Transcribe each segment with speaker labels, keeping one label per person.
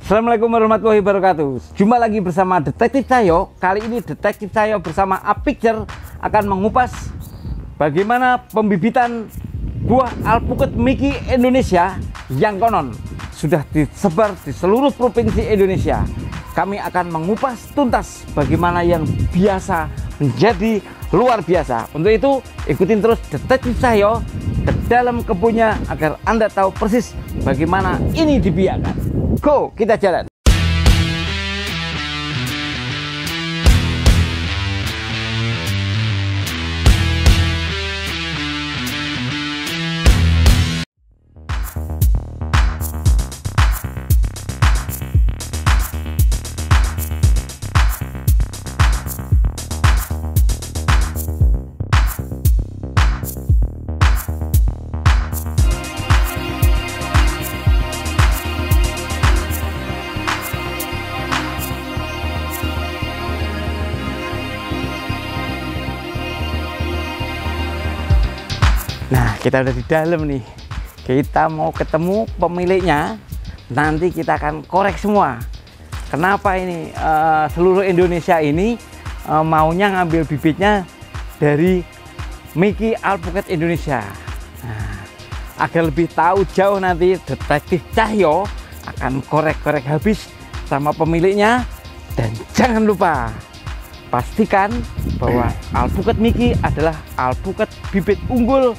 Speaker 1: Assalamualaikum warahmatullahi wabarakatuh. Jumpa lagi bersama Detektif Cahyo. Kali ini Detektif Cahyo bersama Apicture akan mengupas bagaimana pembibitan buah alpukat Miki Indonesia yang konon sudah disebar di seluruh provinsi Indonesia. Kami akan mengupas tuntas bagaimana yang biasa menjadi luar biasa. Untuk itu ikutin terus Detektif Cahyo ke dalam kebunnya agar Anda tahu persis bagaimana ini dibiarkan. Go, kita jalan. Nah, kita udah di dalam nih. Kita mau ketemu pemiliknya. Nanti kita akan korek semua. Kenapa ini seluruh Indonesia ini maunya ngambil bibitnya dari Miki Alpukat Indonesia. Nah, agar lebih tahu jauh nanti Detektif Cahyo akan korek-korek habis sama pemiliknya. Dan jangan lupa pastikan bahwa alpukat Miki adalah alpukat bibit unggul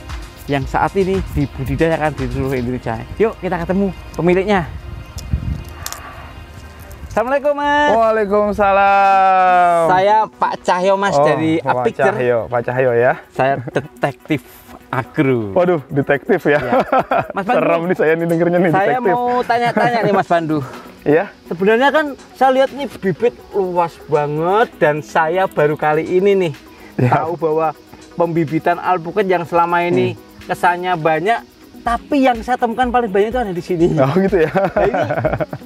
Speaker 1: yang saat ini dibudidayakan di seluruh Indonesia. Yuk kita ketemu pemiliknya. Assalamualaikum Mas.
Speaker 2: Waalaikumsalam.
Speaker 1: Saya Pak Cahyo Mas dari Apicture.
Speaker 2: Pak Cahyo ya.
Speaker 1: Saya detektif agro.
Speaker 2: Waduh, detektif ya.
Speaker 1: Mas Pandu,
Speaker 2: serem nih saya nih dengernya nih
Speaker 1: saya
Speaker 2: detektif.
Speaker 1: mau tanya-tanya nih Mas Pandu.
Speaker 2: Iya.
Speaker 1: Sebenarnya kan saya lihat nih bibit luas banget dan saya baru kali ini nih tahu bahwa pembibitan alpukat yang selama ini kesannya banyak, tapi yang saya temukan paling banyak itu ada di sini.
Speaker 2: Oh gitu ya.
Speaker 1: Nah, ini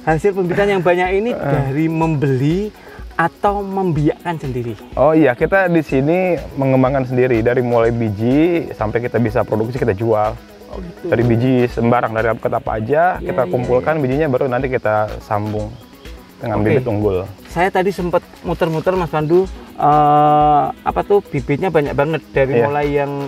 Speaker 1: hasil pembibitan yang banyak ini dari membeli atau membiakkan sendiri.
Speaker 2: Oh iya, kita di sini mengembangkan sendiri dari mulai biji sampai kita bisa produksi kita jual.
Speaker 1: Oh, gitu.
Speaker 2: Dari biji sembarang dari alpukat apa aja kita kumpulkan bijinya baru nanti kita sambung dengan bibit unggul. Saya
Speaker 1: tadi sempat muter-muter Mas Pandu, apa tuh bibitnya banyak banget dari mulai yang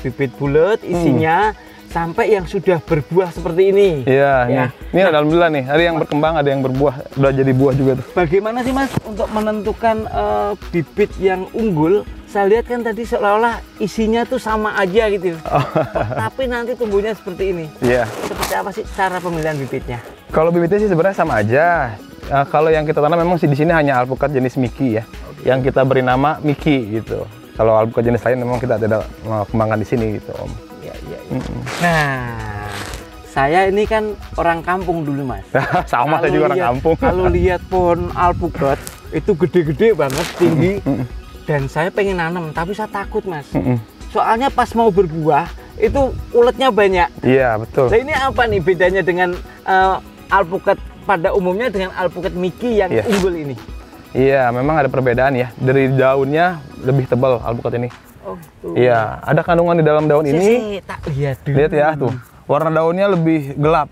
Speaker 1: bibit bulat isinya sampai yang sudah berbuah seperti ini.
Speaker 2: Iya, ini alhamdulillah nih, ada yang berkembang, ada yang berbuah, udah jadi buah juga tuh.
Speaker 1: Bagaimana sih Mas untuk menentukan bibit yang unggul? Saya lihat kan tadi seolah-olah isinya tuh sama aja gitu. Tapi nanti tumbuhnya seperti ini.
Speaker 2: Iya.
Speaker 1: Seperti apa sih cara pemilihan bibitnya?
Speaker 2: Kalau bibitnya sih sebenarnya sama aja. Kalau yang kita tanam memang sih di sini hanya alpukat jenis Miki ya, yang kita beri nama Miki gitu. Kalau alpukat jenis lain memang kita tidak kembangkan di sini gitu Om.
Speaker 1: Iya. Nah, saya ini kan orang kampung dulu Mas.
Speaker 2: Sama saya juga orang kampung.
Speaker 1: Kalau lihat pohon alpukat itu gede-gede banget, tinggi, dan saya pengen nanam, tapi saya takut Mas. Soalnya pas mau berbuah itu uletnya banyak.
Speaker 2: Iya betul.
Speaker 1: Nah ini apa nih bedanya dengan alpukat pada umumnya dengan alpukat Miki yang unggul ini?
Speaker 2: Iya, memang ada perbedaan ya. Dari daunnya lebih tebal alpukat ini.
Speaker 1: Oh, gitu.
Speaker 2: Iya, ada kandungan di dalam daun ini.
Speaker 1: Tak lihat dulu.
Speaker 2: Lihat ya tuh, warna daunnya lebih gelap.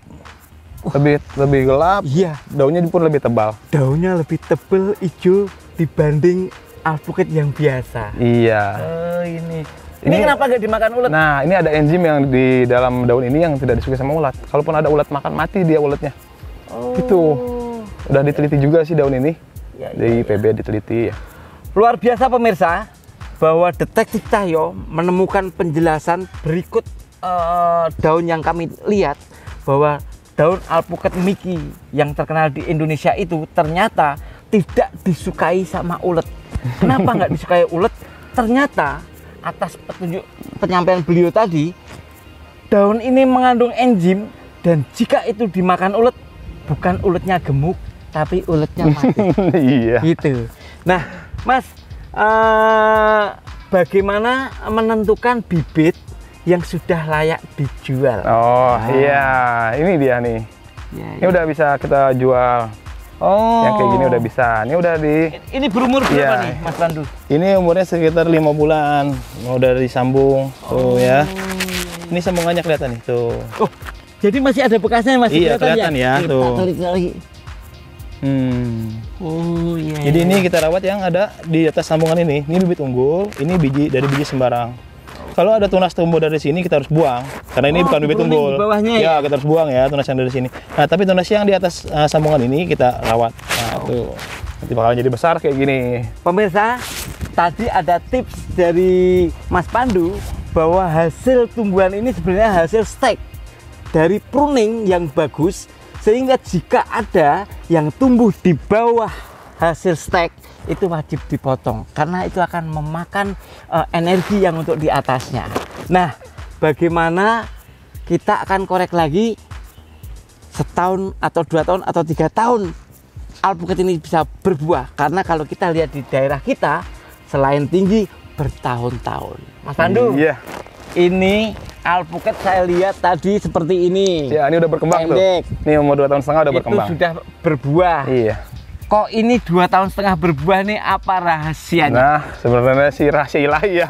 Speaker 2: Lebih gelap.
Speaker 1: Iya.
Speaker 2: Daunnya pun lebih tebal.
Speaker 1: Daunnya lebih tebal, hijau dibanding alpukat yang biasa.
Speaker 2: Iya.
Speaker 1: Oh ini kenapa nggak dimakan ulat?
Speaker 2: Nah, ini ada enzim yang di dalam daun ini yang tidak disukai sama ulat. Kalaupun ada ulat makan, mati dia ulatnya. Gitu. Udah diteliti juga sih daun ini. Di IPB diteliti ya.
Speaker 1: Luar biasa pemirsa, bahwa Detektif Cahyo menemukan penjelasan berikut daun yang kami lihat, bahwa daun alpukat Miki yang terkenal di Indonesia itu ternyata tidak disukai sama ulet. Kenapa nggak disukai ulet? Ternyata atas petunjuk penyampaian beliau tadi, daun ini mengandung enzim dan jika itu dimakan ulet, bukan uletnya gemuk, tapi uletnya mati.
Speaker 2: Iya.
Speaker 1: Gitu. Nah, Mas, bagaimana menentukan bibit yang sudah layak dijual?
Speaker 2: Oh iya, ini dia nih. Ini udah bisa kita jual.
Speaker 1: Oh.
Speaker 2: Yang kayak gini udah bisa. Ini udah di.
Speaker 1: Ini berumur berapa nih, Mas Pandu?
Speaker 2: Ini umurnya sekitar 5 bulan. Udah disambung tuh ya. Ini sambungannya kelihatan nih tuh.
Speaker 1: Oh, jadi masih ada bekasnya Mas?
Speaker 2: Iya kelihatan ya tuh.
Speaker 1: Oh iya.
Speaker 2: Jadi ini kita rawat yang ada di atas sambungan ini. Ini bibit unggul, ini biji dari biji sembarang. Kalau ada tunas tumbuh dari sini kita harus buang, karena ini bukan bibit unggul.
Speaker 1: Di bawahnya
Speaker 2: ya, kita harus buang ya tunas yang dari sini. Nah, tapi tunas yang di atas sambungan ini kita rawat. Nah, tuh. Nanti bakalan jadi besar kayak gini.
Speaker 1: Pemirsa, tadi ada tips dari Mas Pandu bahwa hasil tumbuhan ini sebenarnya hasil stek dari pruning yang bagus, sehingga jika ada yang tumbuh di bawah hasil stek itu wajib dipotong karena itu akan memakan energi yang untuk di atasnya. Nah, bagaimana kita akan korek lagi setahun atau 2 tahun atau 3 tahun alpukat ini bisa berbuah, karena kalau kita lihat di daerah kita selain tinggi bertahun-tahun. Mas Pandu,
Speaker 2: Iya.
Speaker 1: ini alpukat saya lihat tadi seperti ini.
Speaker 2: Ya, ini udah berkembang
Speaker 1: pendek.
Speaker 2: tuh. Ini umur 2 tahun setengah udah
Speaker 1: Itu
Speaker 2: berkembang.
Speaker 1: sudah berbuah.
Speaker 2: Iya.
Speaker 1: Kok ini 2 tahun setengah berbuah nih, apa rahasianya?
Speaker 2: Nah, sebenarnya sih rahasia ilahi ya.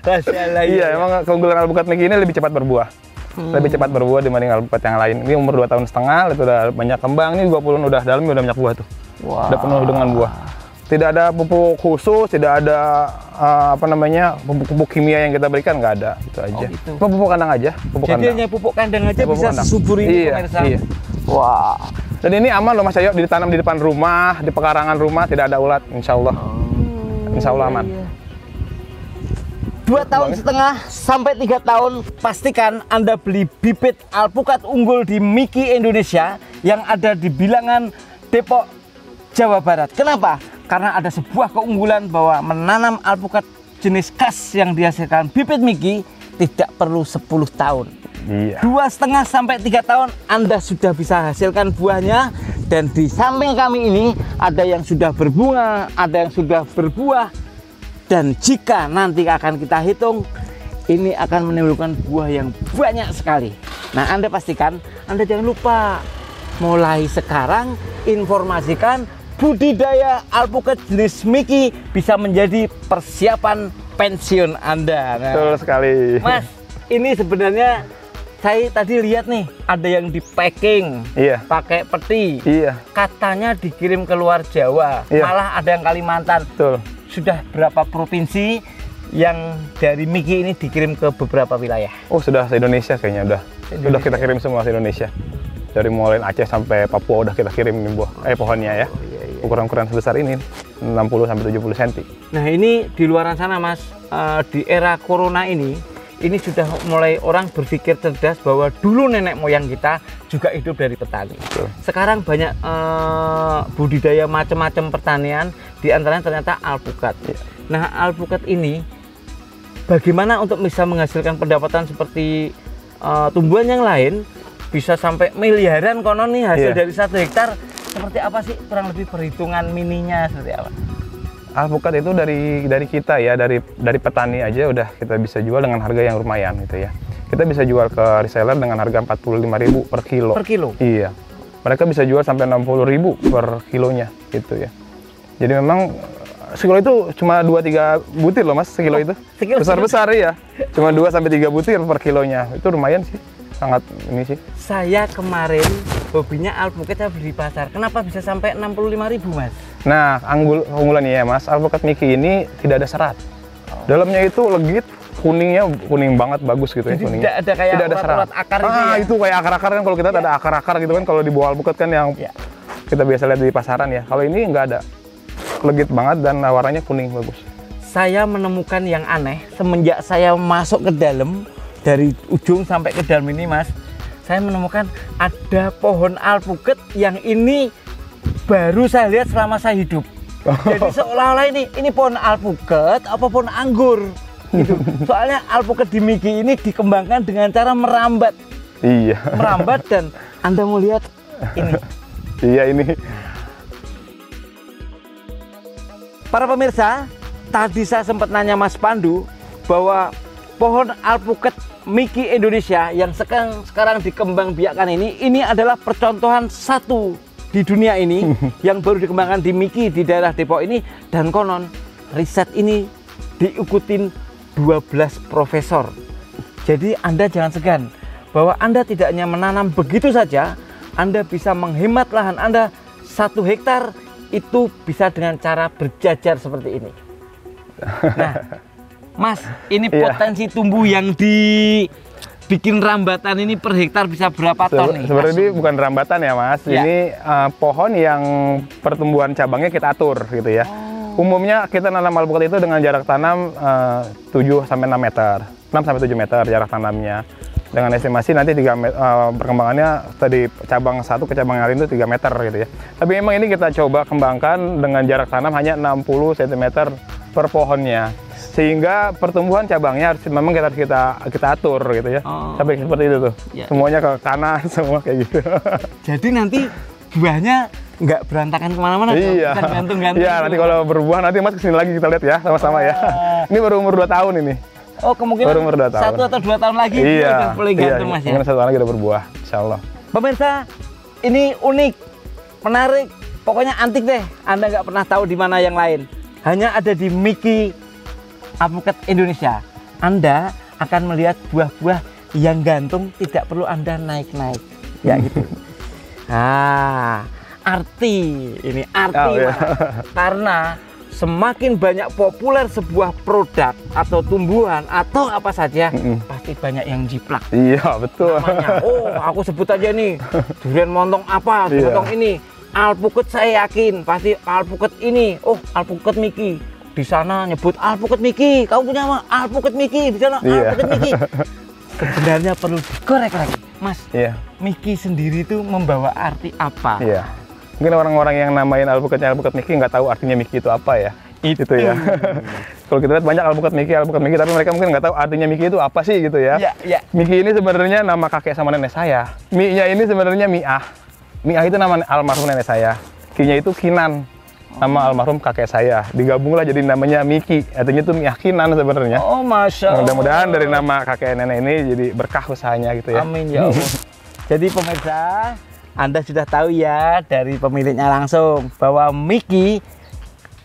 Speaker 1: Rahasia lain.
Speaker 2: Iya, emang keunggulan alpukat Mickey ini lebih cepat berbuah. Lebih cepat berbuah dibanding alpukat yang lain. Ini umur 2 tahun setengah, itu udah banyak kembang. Ini 20 udah dalam, udah banyak buah tuh.
Speaker 1: Wah.
Speaker 2: Udah penuh dengan buah. Tidak ada pupuk khusus, tidak ada pupuk kimia yang kita berikan, nggak ada. Itu aja.
Speaker 1: gitu.
Speaker 2: Cuma pupuk kandang aja. Pupuk
Speaker 1: Jadi
Speaker 2: kandang.
Speaker 1: hanya pupuk kandang aja
Speaker 2: Pupuk
Speaker 1: bisa
Speaker 2: kandang.
Speaker 1: subur ini,
Speaker 2: Iya,
Speaker 1: pemirsa.
Speaker 2: iya.
Speaker 1: Wah.
Speaker 2: Dan ini aman loh Mas Ayo, ditanam di depan rumah, di pekarangan rumah, tidak ada ulat, insya Allah. Insya Allah aman.
Speaker 1: 2 tahun setengah sampai 3 tahun, pastikan Anda beli bibit alpukat unggul di Mickey Indonesia yang ada di Bilangan, Depok, Jawa Barat. Kenapa? Karena ada sebuah keunggulan bahwa menanam alpukat jenis khas yang dihasilkan bibit Mickey tidak perlu 10 tahun.
Speaker 2: Iya.
Speaker 1: 2,5 sampai 3 tahun Anda sudah bisa hasilkan buahnya. Dan di samping kami ini ada yang sudah berbunga, ada yang sudah berbuah. Dan jika nanti akan kita hitung, ini akan menimbulkan buah yang banyak sekali. Nah, Anda pastikan, Anda jangan lupa mulai sekarang informasikan budidaya alpukat jenis Mickey bisa menjadi persiapan pensiun Anda. Nah,
Speaker 2: Betul sekali.
Speaker 1: Mas, ini sebenarnya saya tadi lihat nih, ada yang di packing,
Speaker 2: Iya.
Speaker 1: pakai peti.
Speaker 2: Iya.
Speaker 1: Katanya dikirim ke luar Jawa,
Speaker 2: Iya.
Speaker 1: malah ada yang Kalimantan.
Speaker 2: Betul.
Speaker 1: Sudah berapa provinsi yang dari Mickey ini dikirim ke beberapa wilayah?
Speaker 2: Oh, sudah se-Indonesia kayaknya udah. Sudah kita kirim semua se Indonesia. Dari mulai Aceh sampai Papua udah kita kirim nih pohonnya ya. Ukuran-ukuran sebesar ini 60 sampai 70 cm.
Speaker 1: Nah, ini di luar sana Mas, di era corona ini sudah mulai orang berpikir cerdas bahwa dulu nenek moyang kita juga hidup dari petani.
Speaker 2: Betul.
Speaker 1: Sekarang banyak budidaya macam-macam pertanian, di antaranya ternyata alpukat.
Speaker 2: Ya.
Speaker 1: Nah, alpukat ini bagaimana untuk bisa menghasilkan pendapatan seperti tumbuhan yang lain, bisa sampai miliaran konon nih hasil dari 1 hektar. Seperti apa sih kurang lebih perhitungan mininya seperti apa?
Speaker 2: Alpukat itu dari kita ya, dari petani aja udah kita bisa jual dengan harga yang lumayan gitu ya. Kita bisa jual ke reseller dengan harga 45.000 per kilo.
Speaker 1: Per kilo?
Speaker 2: Iya. Mereka bisa jual sampai 60.000 per kilonya gitu ya. Jadi memang sekilo itu cuma 2-3 butir loh Mas, sekilo itu. Besar-besar ya. Cuma 2-3 butir per kilonya. Itu lumayan sih. Sangat ini sih.
Speaker 1: Saya kemarin hobinya alpukat saya beli di pasar. Kenapa bisa sampai 65.000 Mas?
Speaker 2: Nah, unggulannya ya Mas, alpukat Mickey ini tidak ada serat. Dalamnya itu legit, kuningnya kuning banget, bagus gitu.
Speaker 1: Jadi
Speaker 2: ya kuningnya.
Speaker 1: tidak ada kayak urat-urat akar itu ya?
Speaker 2: Itu kayak akar-akar kan, kalau kita ada akar-akar gitu kan, kalau di bawah alpukat kan yang kita biasa lihat di pasaran ya. Kalau ini nggak ada, legit banget dan warnanya kuning bagus.
Speaker 1: Saya menemukan yang aneh semenjak saya masuk ke dalam, dari ujung sampai ke dalam ini Mas, saya menemukan ada pohon alpukat yang ini baru saya lihat selama saya hidup. Jadi seolah-olah ini pohon alpukat apa pohon anggur gitu. Soalnya alpukat di Mickey ini dikembangkan dengan cara merambat.
Speaker 2: Iya.
Speaker 1: Merambat, dan Anda mau lihat ini.
Speaker 2: Iya ini.
Speaker 1: Para pemirsa, tadi saya sempat nanya Mas Pandu bahwa pohon alpukat Mickey Indonesia yang sekarang dikembangbiakkan ini adalah percontohan satu di dunia ini yang baru dikembangkan di Mickey di daerah Depok ini, dan konon riset ini diikutin 12 profesor. Jadi Anda jangan segan bahwa Anda tidak hanya menanam begitu saja, Anda bisa menghemat lahan Anda 1 hektar itu bisa dengan cara berjajar seperti ini. Nah, Mas, ini potensi tumbuh yang dibikin rambatan ini per hektar bisa berapa ton nih?
Speaker 2: Sebenarnya ini bukan rambatan ya, Mas.
Speaker 1: Ya.
Speaker 2: Ini pohon yang pertumbuhan cabangnya kita atur gitu ya. Umumnya kita nanam alpukat itu dengan jarak tanam 7-6 meter. 6-7 meter jarak tanamnya. Dengan estimasi nanti perkembangannya tadi cabang satu ke cabang yang lain itu 3 meter gitu ya. Tapi memang ini kita coba kembangkan dengan jarak tanam hanya 60 cm per pohonnya. Sehingga pertumbuhan cabangnya harus memang kita atur gitu ya. Sampai seperti itu tuh. Ya. Semuanya ke kanan, semua kayak gitu.
Speaker 1: Jadi nanti buahnya nggak berantakan kemana-mana.
Speaker 2: Iya.
Speaker 1: Gantung-gantung.
Speaker 2: Iya, nanti kalau berbuah nanti Mas kesini lagi kita lihat ya sama-sama ya. Ini baru umur 2 tahun ini.
Speaker 1: Oh, kemungkinan
Speaker 2: baru umur 2 tahun.
Speaker 1: 1 atau 2 tahun lagi udah boleh gantung, Mas ya.
Speaker 2: Mungkin 1 tahun lagi udah berbuah, insya Allah.
Speaker 1: Pemirsa, ini unik, menarik, pokoknya antik deh. Anda nggak pernah tahu di mana yang lain. Hanya ada di Miki Alpukat Indonesia. Anda akan melihat buah-buah yang gantung, tidak perlu Anda naik-naik. Ya gitu. Arti
Speaker 2: ya.
Speaker 1: Karena semakin banyak populer sebuah produk atau tumbuhan atau apa saja, pasti banyak yang jiplak.
Speaker 2: Iya, betul.
Speaker 1: Namanya, aku sebut aja nih, durian montong apa, montong ini. Alpukat saya yakin pasti alpukat ini. Alpukat Miki. Di sana nyebut alpukat Miki. Kamu punya apa? Alpukat Miki. Di sana alpukat Miki. Sebenarnya perlu dikorek lagi, Mas.
Speaker 2: Iya.
Speaker 1: Miki sendiri itu membawa arti apa?
Speaker 2: Iya. Mungkin orang-orang yang namain alpukat Miki nggak tahu artinya Miki itu apa ya. Itu ya. Kalau kita lihat banyak alpukat Miki, tapi mereka mungkin nggak tahu artinya Miki itu apa sih gitu ya.
Speaker 1: Iya.
Speaker 2: Miki ini sebenarnya nama kakek sama nenek saya. Mi-nya ini sebenarnya Mi'ah. Mi'ah itu nama almarhum nenek saya. Ki-nya itu Kinan. Nama almarhum kakek saya. Digabunglah jadi namanya Miki. Artinya itu Mi'ah Kinan sebenarnya.
Speaker 1: Oh, Masya Allah.
Speaker 2: Mudah-mudahan dari nama kakek nenek ini jadi berkah usahanya gitu ya.
Speaker 1: Amin ya Allah. Jadi pemirsa, Anda sudah tahu ya dari pemiliknya langsung bahwa Miki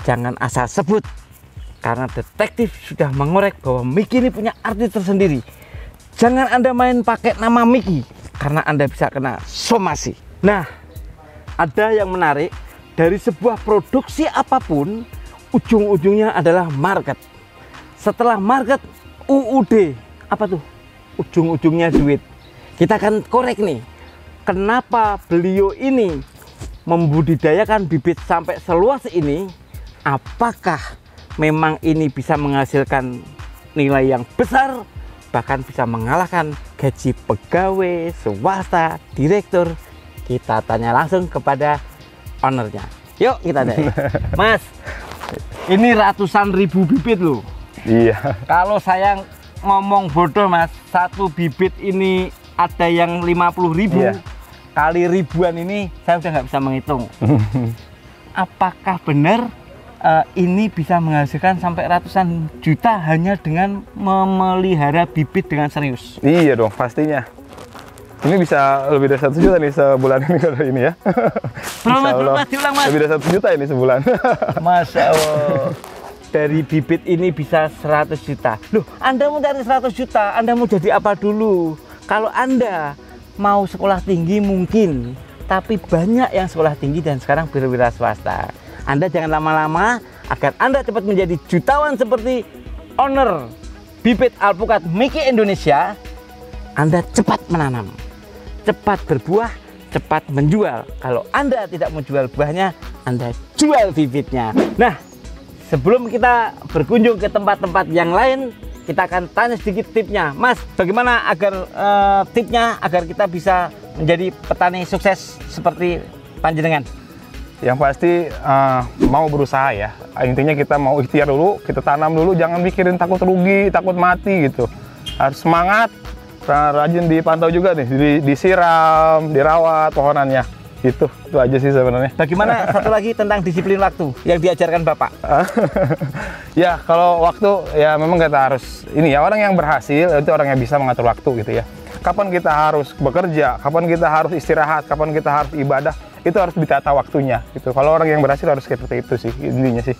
Speaker 1: jangan asal sebut, karena detektif sudah mengorek bahwa Miki ini punya arti tersendiri. Jangan Anda main pakai nama Miki karena Anda bisa kena somasi. Nah, ada yang menarik dari sebuah produksi apapun, ujung-ujungnya adalah market. Setelah market, UUD. Apa tuh? Ujung-ujungnya duit. Kita akan korek nih. Kenapa beliau ini membudidayakan bibit sampai seluas ini? Apakah memang ini bisa menghasilkan nilai yang besar, bahkan bisa mengalahkan gaji pegawai swasta, direktur? Kita tanya langsung kepada ownernya. Yuk kita tanya. Mas, ini ratusan ribu bibit loh.
Speaker 2: Iya.
Speaker 1: Kalau saya ngomong bodoh, Mas, satu bibit ini ada yang 50.000. Iya. Kali ribuan ini saya udah nggak bisa menghitung. Apakah benar ini bisa menghasilkan sampai ratusan juta hanya dengan memelihara bibit dengan serius?
Speaker 2: Iya dong, pastinya. Ini bisa lebih dari 1 juta nih sebulan ini kalau ini ya.
Speaker 1: Berapa diulang, Mas?
Speaker 2: Lebih dari 1 juta ini sebulan.
Speaker 1: Masya Allah. Dari bibit ini bisa 100 juta. Loh, Anda mau cari 100 juta, Anda mau jadi apa dulu? Kalau Anda mau sekolah tinggi mungkin, tapi banyak yang sekolah tinggi dan sekarang berwira swasta. Anda jangan lama-lama agar Anda cepat menjadi jutawan seperti owner bibit alpukat Miki Indonesia. Anda cepat menanam, cepat berbuah, cepat menjual. Kalau Anda tidak menjual buahnya, Anda jual bibitnya. Nah, sebelum kita berkunjung ke tempat-tempat yang lain, kita akan tanya sedikit tipnya. Mas, bagaimana agar tipnya agar kita bisa menjadi petani sukses seperti panjenengan?
Speaker 2: Yang pasti mau berusaha ya. Intinya kita mau ikhtiar dulu, kita tanam dulu, jangan mikirin takut rugi, takut mati gitu. Harus semangat, rajin dipantau juga nih, disiram, dirawat pohonannya. Itu aja sih sebenarnya.
Speaker 1: Bagaimana satu lagi tentang disiplin waktu yang diajarkan Bapak?
Speaker 2: Ya, kalau waktu ya memang kita harus ini ya, orang yang berhasil itu orang yang bisa mengatur waktu gitu ya. Kapan kita harus bekerja, kapan kita harus istirahat, kapan kita harus ibadah, itu harus ditata waktunya gitu. Kalau orang yang berhasil harus seperti itu sih intinya sih.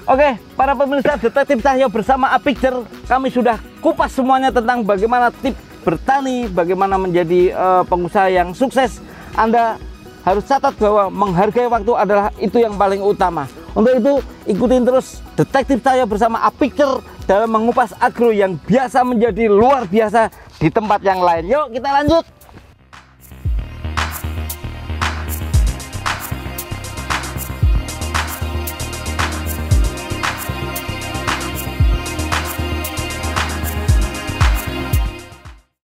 Speaker 1: Oke, para pemirsa Detektif Cahyo bersama Apikzer, kami sudah kupas semuanya tentang bagaimana tips bertani, bagaimana menjadi pengusaha yang sukses. Anda harus catat bahwa menghargai waktu adalah itu yang paling utama. Untuk itu, ikutin terus detektif saya bersama Apicture dalam mengupas agro yang biasa menjadi luar biasa di tempat yang lain. Yuk kita lanjut.